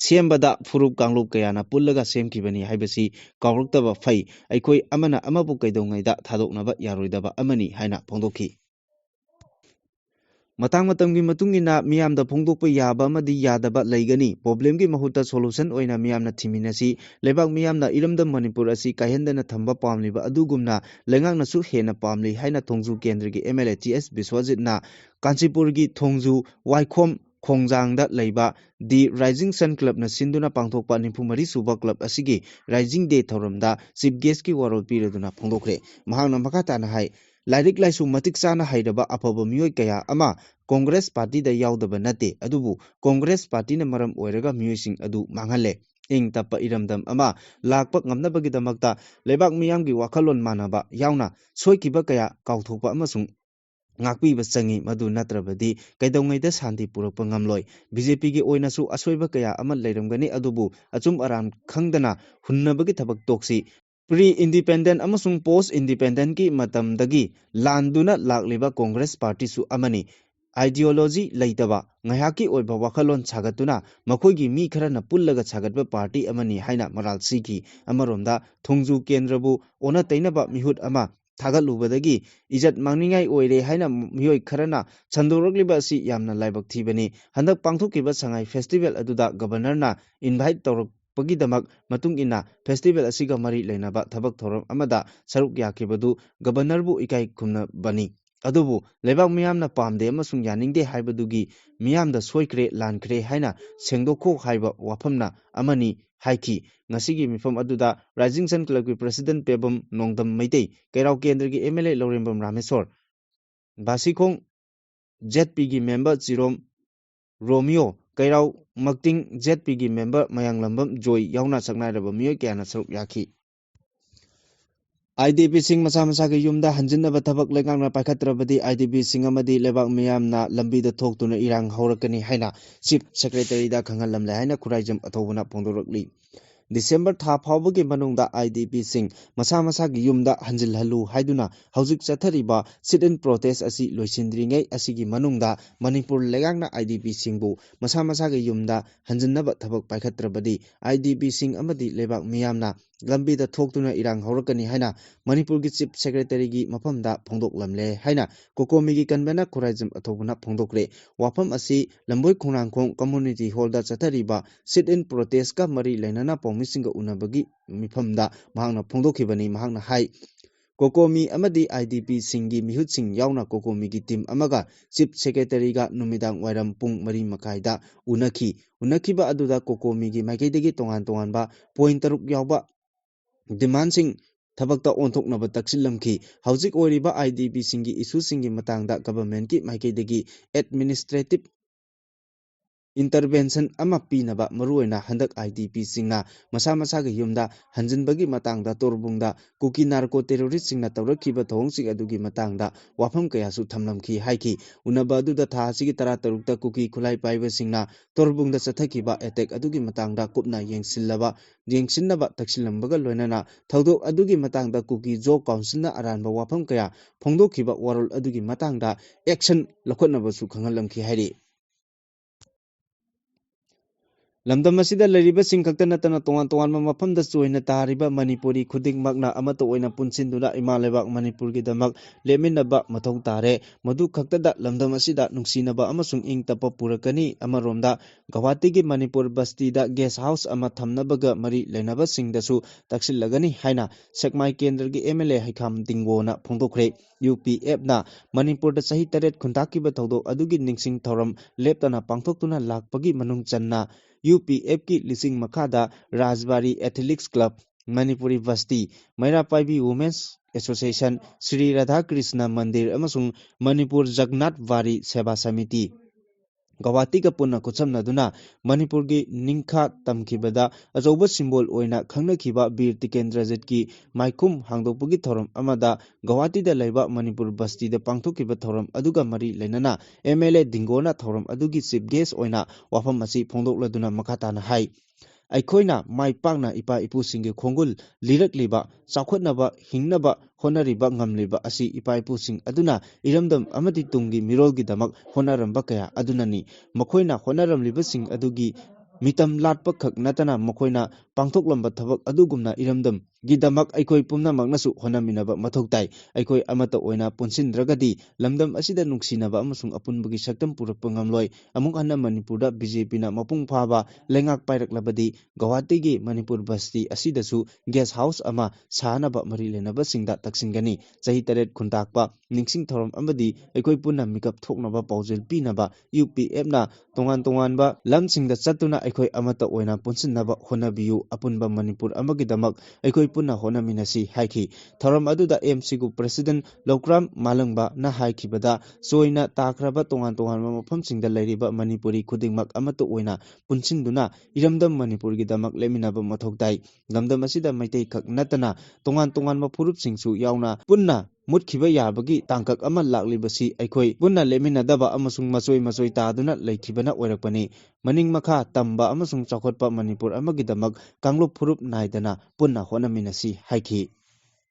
सेमबदा फुरुप कांगलुप कयाना पुल्लगा सेमखिबनी हाइबसी कावरक्तबा फै अखोइ अमना अमबु कैदौङैदा थादोकनबा यारोइदबा अमनी हाइना फोंदोखि मतंग मतंगी मतुंगिना मियामदा फोंदोकपा याबा अमदी यादबा लैगनी प्रॉब्लम की महुता सोल्यूशन ओइना मियामना थिमिनसी लेबाक मियामना इरमदम मणिपुर असि कायहंदना थंबा पामलिबा अदुगुमना लेंगांगनासु हेना पामली हाइना थोंजू केंद्र की एमएलए टीएस विश्वजितना कांचीपुर की थोंजू वाइखोम खोंजांगदा लैबा दि राइजिंग सन क्लब न सिंदुना पांथोकपा निफुमरी सुबा क्लब असिगी राइजिंग डे थौरमदा चीफ गेस्ट की वारोल पीरदुना फोंदोखरे महांगना मखाताना हाइ लाइरिक लाइसु मतिक चाना हाइरबा अफबा मियोय कया अमा कांग्रेस पार्टी दा यावदबा नते अदुबु कांग्रेस पार्टी न मरम ओइरगा मियोयसिंग अदु मांगहले इंग तप्पा इरमदम अमा लाकपा ngamnabagidamakta लेबाक मियामगी वाखलोन मानबा यावना सोइकिबा कया काउथोकपा अमसुंग ngakpiba changi madu natrabadi kaidongaiदा शांति पुरकपा ngamloi बीजेपी की ओइनासु असोइबा कया अमा leiramgani adubu achum aram khangdana hunnabagi thabak toksi pre independent अमसुंग पोस्ट इंडिपेंडेंट की मतमदगी लांदुना लाक्लिबा कांग्रेस पार्टी सु अमनी आइडियोलॉजी लैतबा ngayaki oiba wakalon sagatuna makhoi mi kharana pullaga sagatba party amani haina maral siki amaromda thongju kendrabu ona tainaba mihut ama थागलुबदगी इजत मांगनिंगाई ओइरे हाइना मियोय खरना छंदोरकलिबा असि यामना लाइबक थीबनी हंदक पांथोकिबा संगाई फेस्टिवल अदुदा गवर्नरना इनवाइट तौरकपगिदमक मतुंग इना फेस्टिवल असिगा मरी लेनाबा थबक थोरम अमदा सरुक याखिबदु गवर्नरबु इकाई खुमना बनी अदुबु लेबाक मियामना पामदे अमसुंग यानिंगदे हाइबदुगी मियामदा सोइक्रे लानख्रे हाइना सेंगदोखो हाइबा वाफमना अमनी हाइकी ngasi mifam aduda rising sun club ki president pebam nongdam maitei kairau kendra ki MLA Lorembam Rameswar basikong ZP ki member Chirom Romeo kairau makting ZP ki member Mayanglambam Joy yauna saknai raba miyoy kyana saruk yakhi IDP Singh मसा मसा के युमदा हंजिनबा थबक लेगांगना पाखत्रबदी IDP Singh अमदी लेबाक मियामना लंबीदा थोक्तुना इरांग हौरकनी हाइना chief secretary दा खंगलमले हाइना खुराइजम अथौबना फोंदोरकली December था फावबगी मनुंगदा IDP Singh मसा मसा की युमदा हंजिलहलु हाइदुना हौजिक चथरिबा sit in protest असि लोइसिंद्रिङै असिगी मनुंगदा मणिपुर लेगांगना IDP सिंहबु मसा मसा की युमदा हंजिनबा थबक पाखत्रबदी IDP सिंह अमदी लेबाक मियामना लंबीदा थोक्तुना इरांग हौरकनी हाइना मणिपुर की चीफ सेक्रेटरी की मफमदा फोंदोकलमले हाइना कोकोमी की कन्वेनर खुराइजम अथौबना फोंदोकरे वाफम असि लंबोय खुंनांखों कम्युनिटी हॉल दा चथरिबा सिट इन प्रोटेस्ट का मरी लेनना पौमिसिंग उनबगी मिफमदा महांगना फोंदोखिबनी महांगना हाइ कोकोमी अमदी IDP सिंगी मिहुत सिंग यावना कोकोमी की टीम अमगा चीफ सेक्रेटरी का नुमिदांग वाइरम पुंग मरी मकाइदा उनखिबा अदुदा कोकोमी की माइकैदगी तोंगान तोंगानबा पॉइंट तरुक यावबा डिमांड सिंग ꯊꯕꯛꯇ ꯑꯣꯟꯊꯣꯛꯅꯕ ꯇꯛꯁꯤꯜꯂꯝꯈꯤ꯫ ꯍꯧꯖꯤꯛ ꯑꯣꯏꯔꯤꯕ IDPꯁꯤꯡꯒꯤ ꯏꯁꯨꯁꯤꯡꯒꯤ ꯃꯇꯥꯡꯗ ꯒꯚꯔꯟꯃꯦꯟꯠꯀꯤ ꯃꯥꯏꯀꯩꯗꯒꯤ ꯑꯦꯗꯃꯤꯅꯤꯁꯇ꯭ꯔꯦꯇꯤꯚ ꯏꯟꯇꯔꯚꯦꯟꯁꯟ ꯑꯃ ꯄꯤꯅꯕ ꯃꯔꯨꯑꯣꯏꯅ ꯍꯟꯗꯛ IDPꯁꯤꯡꯅ ꯃꯁꯥ ꯃꯁꯥꯒꯤ ꯌꯨꯝꯗ ꯍꯟꯖꯤꯟꯕꯒꯤ ꯃꯇꯥꯡꯗ ꯇꯣꯔꯕꯨꯡꯗ ꯀꯨꯀꯤ ꯅꯥꯔꯀꯣ ꯇꯦꯔꯣꯔꯤꯁꯠꯁꯤꯡꯅ ꯇꯧꯔꯛꯈꯤꯕ ꯊꯧꯑꯣꯡꯁꯤꯡ ꯑꯗꯨꯒꯤ ꯃꯇꯥꯡꯗ ꯋꯥꯐꯝ ꯀꯌꯥꯁꯨ ꯊꯝꯂꯝꯈꯤ ꯍꯥꯏꯈꯤ꯫ ꯎꯅꯕ ꯑꯗꯨꯗ ꯊꯥ ꯑꯁꯤꯒꯤ 16ꯇ ꯀꯨꯀꯤ ꯈꯨꯠꯂꯥꯏ ꯄꯥꯏꯕꯁꯤꯡꯅ ꯇꯣꯔꯕꯨꯡꯗ ꯆꯠꯊꯈꯤꯕ ꯑꯦꯇꯦꯛ ꯑꯗꯨꯒꯤ ꯃꯇꯥꯡꯗ ꯀꯨꯞꯅ ꯌꯦꯡꯁꯤꯟꯅꯕ ꯇꯛꯁꯤꯜꯂꯝꯕꯒ ꯂꯣꯏꯅꯅ ꯊꯧꯗꯣꯛ ꯑꯗꯨꯒꯤ ꯃꯇꯥꯡꯗ ꯀꯨꯀꯤ ꯖꯣꯕ ꯀꯥꯎꯟꯁꯤꯜꯅ ꯑꯔꯥꯟꯕ ꯋꯥꯐꯝ ꯀꯌꯥ ꯐꯣꯡꯗꯣꯛꯈꯤꯕ ꯋꯥꯔꯣꯜ ꯑꯗꯨꯒꯤ ꯃꯇꯥꯡꯗ ꯑꯦꯛꯁꯟ ꯂꯧꯈꯠꯅꯕꯁꯨ ꯈꯪꯍꯜꯂꯝꯈꯤ ꯍꯥꯏꯔꯤ꯫ ꯂꯝꯗꯝ ꯑꯁꯤꯗ ꯂꯩꯔꯤꯕꯁꯤꯡ ꯈꯛꯇ ꯅꯠꯇꯅ ꯇꯣꯉꯥꯟ ꯇꯣꯉꯥꯟꯕ ꯃꯐꯝꯗ ꯆꯣꯏꯅ ꯇꯥꯔꯤꯕ ꯃꯅꯤꯄꯨꯔꯤ ꯈꯨꯗꯤꯡꯃꯛꯅ ꯑꯃꯠꯇ ꯑꯣꯏꯅ ꯄꯨꯟꯁꯤꯟꯗꯨꯅ ꯏꯃꯥ ꯂꯩꯕꯥꯛ ꯃꯅꯤꯄꯨꯔꯒꯤꯗꯃꯛ ꯂꯦꯞꯃꯤꯟꯅꯕ ꯃꯊꯧ ꯇꯥꯔꯦ꯫ ꯃꯗꯨ ꯈꯛꯇꯗ ꯂꯝꯗꯝ ꯑꯁꯤꯗ ꯅꯨꯡꯁꯤꯅꯕ ꯑꯃꯁꯨꯡ ꯏꯪ ꯇꯞꯄ ꯄꯨꯔꯛꯀꯅꯤ꯫ ꯑꯃꯔꯣꯝꯗ ꯒꯧꯍꯥꯇꯤꯒꯤ ꯃꯅꯤꯄꯨꯔ ꯕꯁꯇꯤꯗ ꯒꯦꯁꯠ ꯍꯥꯎꯁ ꯑꯃ ꯊꯝꯅꯕꯒ ꯃꯔꯤ ꯂꯩꯅꯕꯁꯤꯡꯗꯁꯨ ꯇꯛꯁꯤꯜꯂꯒꯅꯤ ꯍꯥꯏꯅ ꯁꯦꯛꯃꯥꯏ ꯀꯦꯟꯗ꯭ꯔꯒꯤ MLA ꯍꯩꯈꯥꯝ ꯗꯤꯡꯒꯣꯅ ꯐꯣꯡꯗꯣꯛꯈ꯭ꯔꯦ꯫ UPFꯅ ꯃꯅꯤꯄꯨꯔꯗ ꯆꯍꯤ 8 ꯈꯨꯟꯇꯥꯛꯈꯤꯕ ꯊꯧꯗꯣꯛ ꯑꯗꯨꯒꯤ ꯅꯤꯡꯁꯤꯡ ꯊꯧꯔꯝ ꯂꯦꯞꯇꯅ ꯄꯥꯡꯊꯣꯛꯇꯨꯅ ꯂꯥꯛꯄꯒꯤ ꯃꯅꯨꯡ ꯆꯟꯅ UPFꯀꯤ ꯂꯤꯁꯤꯡ ꯃꯈꯥꯗ Rajbari athletics club, Manipuri Basti, Meirapaibi women's association, Shri Radhakrishna Mandir ꯑꯃꯁꯨꯡ ꯃꯅꯤꯄꯨꯔ ꯖꯒꯟꯅꯥꯊ ꯕꯥꯔꯤ ꯁꯦꯕꯥ ꯁꯃꯤꯇꯤ ꯒꯧꯍꯥꯇꯤꯒ ꯄꯨꯟꯅ ꯈꯨꯠꯁꯝꯅꯗꯨꯅ ꯃꯅꯤꯄꯨꯔꯒꯤ ꯅꯤꯡꯈꯥ ꯇꯝꯈꯤꯕꯗ ꯑꯆꯧꯕ ꯁꯤꯝꯕꯣꯜ ꯑꯣꯏꯅ ꯈꯪꯅꯈꯤꯕ ꯕꯤꯔ ꯇꯤꯀꯦꯟꯗ꯭ꯔꯖꯤꯠꯀꯤ ꯃꯥꯏꯈꯨꯝ ꯍꯥꯡꯗꯣꯛꯄꯒꯤ ꯊꯧꯔꯝ ꯑꯃꯗ ꯒꯧꯍꯥꯇꯤꯗ ꯂꯩꯕ ꯃꯅꯤꯄꯨꯔ ꯕꯁꯇꯤꯗ ꯄꯥꯡꯊꯣꯛꯈꯤꯕ ꯊꯧꯔꯝ ꯑꯗꯨꯒ ꯃꯔꯤ ꯂꯩꯅꯅ MLA ꯗꯤꯡꯒꯣꯅ ꯊꯧꯔꯝ ꯑꯗꯨꯒꯤ ꯆꯤꯐ ꯒꯦꯁꯠ ꯑꯣꯏꯅ ꯋꯥꯐꯝ ꯑꯁꯤ ꯐꯣꯡꯗꯣꯛꯂꯗꯨꯅ ꯃꯈꯥ ꯇꯥꯅ ꯍꯥꯏ꯫ ꯑꯩꯈꯣꯏꯅ ꯃꯥꯏ ꯄꯥꯛꯅ ꯏꯄꯥ ꯏꯄꯨꯁꯤꯡꯒꯤ ꯈꯣꯡꯒꯨꯜ ꯂꯤꯔꯛꯂꯤꯕ, ꯆꯥꯎꯈꯠꯅꯕ ꯍꯤꯡꯅꯕ ꯍꯣꯠꯅꯔꯤꯕ ꯉꯝꯂꯤꯕ ꯑꯁꯤ ꯏꯄꯥ ꯏꯄꯨꯁꯤꯡ ꯑꯗꯨꯅ ꯏꯔꯝꯗꯝ ꯑꯃꯗꯤ ꯇꯨꯡꯒꯤ ꯃꯤꯔꯣꯜꯒꯤꯗꯃꯛ ꯍꯣꯠꯅꯔꯝꯕ ꯀꯌꯥ ꯑꯗꯨꯅꯅꯤ꯫ ꯃꯈꯣꯏꯅ ꯍꯣꯠꯅꯔꯝꯂꯤꯕꯁꯤꯡ ꯑꯗꯨꯒꯤ ꯃꯤꯇꯝ ꯂꯥꯠꯄ ꯈꯛ ꯅꯠꯇꯅ ꯃꯈꯣꯏꯅ ꯄꯥꯡꯊꯣꯛꯂꯝꯕ ꯊꯕꯛ ꯑꯗꯨꯒꯨꯝꯅ ꯏꯔꯝꯗꯝꯒꯤꯗꯃꯛ ꯑꯩꯈꯣꯏ ꯄꯨꯝꯅꯃꯛꯅꯁꯨ ꯍꯣꯠꯅꯃꯤꯟꯅꯕ ꯃꯊꯧ ꯇꯥꯏ꯫ ꯑꯩꯈꯣꯏ ꯑꯃꯠꯇ ꯑꯣꯏꯅ ꯄꯨꯟꯁꯤꯟꯗ꯭ꯔꯒꯗꯤ ꯂꯝꯗꯝ ꯑꯁꯤꯗ ꯅꯨꯡꯁꯤꯅꯕ ꯑꯃꯁꯨꯡ ꯑꯄꯨꯟꯕꯒꯤ ꯁꯛꯇꯝ ꯄꯨꯔꯛꯄ ꯉꯝꯂꯣꯏ꯫ ꯑꯃꯨꯛ ꯍꯟꯅ ꯃꯅꯤꯄꯨꯔꯗ BJPꯅ ꯃꯄꯨꯡ ꯐꯥꯕ ꯂꯩꯉꯥꯛ ꯄꯥꯏꯔꯛꯂꯕꯗꯤ ꯒꯧꯍꯥꯇꯤꯒꯤ ꯃꯅꯤꯄꯨꯔ ꯕꯁꯇꯤ ꯑꯁꯤꯗꯁꯨ ꯒꯦꯁꯠ ꯍꯥꯎꯁ ꯑꯃ ꯁꯥꯅꯕ ꯃꯔꯤ ꯂꯩꯅꯕꯁꯤꯡꯗ ꯇꯛꯁꯤꯟꯒꯅꯤ꯫ ꯆꯍꯤ 8 ꯈꯨꯟꯇꯥꯛꯄ ꯅꯤꯡꯁꯤꯡ ꯊꯧꯔꯝ ꯑꯃꯗꯤ ꯑꯩꯈꯣꯏ ꯄꯨꯟꯅ ꯃꯤꯀꯞ ꯊꯣꯛꯅꯕ ꯄꯥꯎꯖꯦꯜ ꯄꯤꯅꯕ UPFꯅ ꯇꯣꯉꯥꯟ ꯇꯣꯉꯥꯟꯕ ꯂꯝꯁꯤꯡꯗ ꯆꯠꯇꯨꯅ ꯑꯩꯈꯣꯏ ꯑꯃꯠꯇ ꯑꯣꯏꯅ ꯄꯨꯟꯁꯤꯟꯅꯕ ꯍꯣꯠꯅꯕꯤꯌꯨ, ꯑꯄꯨꯟꯕ ꯃꯅꯤꯄꯨꯔ ꯑꯃꯒꯤꯗꯃꯛ ꯑꯩꯈꯣꯏ ꯄꯨꯟꯅ ꯍꯣꯠꯅꯃꯤꯟꯅꯁꯤ ꯍꯥꯏꯈꯤ꯫ ꯊꯧꯔꯝ ꯑꯗꯨꯗ MCꯒꯨ ꯄ꯭ꯔꯁꯤꯗꯦꯟꯠ ꯂꯧꯀ꯭ꯔꯥꯝ ꯃꯥꯂꯪꯕꯅ ꯍꯥꯏꯈꯤꯕꯗ ꯆꯣꯏꯅ ꯇꯥꯈ꯭ꯔꯕ ꯇꯣꯉꯥꯟ ꯇꯣꯉꯥꯟꯕ ꯃꯐꯝꯁꯤꯡꯗ ꯂꯩꯔꯤꯕ ꯃꯅꯤꯄꯨꯔꯤ ꯈꯨꯗꯤꯡꯃꯛ ꯑꯃꯠꯇ ꯑꯣꯏꯅ ꯄꯨꯟꯁꯤꯟꯗꯨꯅ ꯏꯔꯝꯗꯝ ꯃꯅꯤꯄꯨꯔꯒꯤꯗꯃꯛ ꯂꯦꯞꯃꯤꯟꯅꯕ ꯃꯊꯧ ꯇꯥꯏ꯫ ꯂꯝꯗꯝ ꯑꯁꯤꯗ ꯃꯩꯇꯩ ꯈꯛ ꯅꯠꯇꯅ ꯇꯣꯉꯥꯟ ꯇꯣꯉꯥꯟꯕ ꯐꯨꯔꯨꯞꯁꯤꯡꯁꯨ ꯌꯥꯎꯅ ꯄꯨꯟꯅ ꯃꯨꯠꯈꯤꯕ ꯌꯥꯕꯒꯤ ꯇꯥꯡꯀꯛ ꯑꯃ ꯂꯥꯛꯂꯤꯕꯁꯤ ꯑꯩꯈꯣꯏ ꯄꯨꯟꯅ ꯂꯦꯞꯃꯤꯟꯅꯗꯕ ꯑꯃꯁꯨꯡ ꯃꯆꯣꯏ ꯃꯆꯣꯏ ꯇꯥꯗꯨꯅ ꯂꯩꯈꯤꯕꯅ ꯑꯣꯏꯔꯛꯄꯅꯤ꯫ ꯃꯅꯤꯡ ꯃꯈꯥ ꯇꯝꯕ ꯑꯃꯁꯨꯡ ꯆꯥꯎꯈꯠꯄ ꯃꯅꯤꯄꯨꯔ ꯑꯃꯒꯤꯗꯃꯛ ꯀꯥꯡꯂꯨꯞ ꯐꯨꯔꯨꯞ ꯅꯥꯏꯗꯅ ꯄꯨꯟꯅ ꯍꯣꯠꯅꯃꯤꯟꯅꯁꯤ ꯍꯥꯏꯈꯤ꯫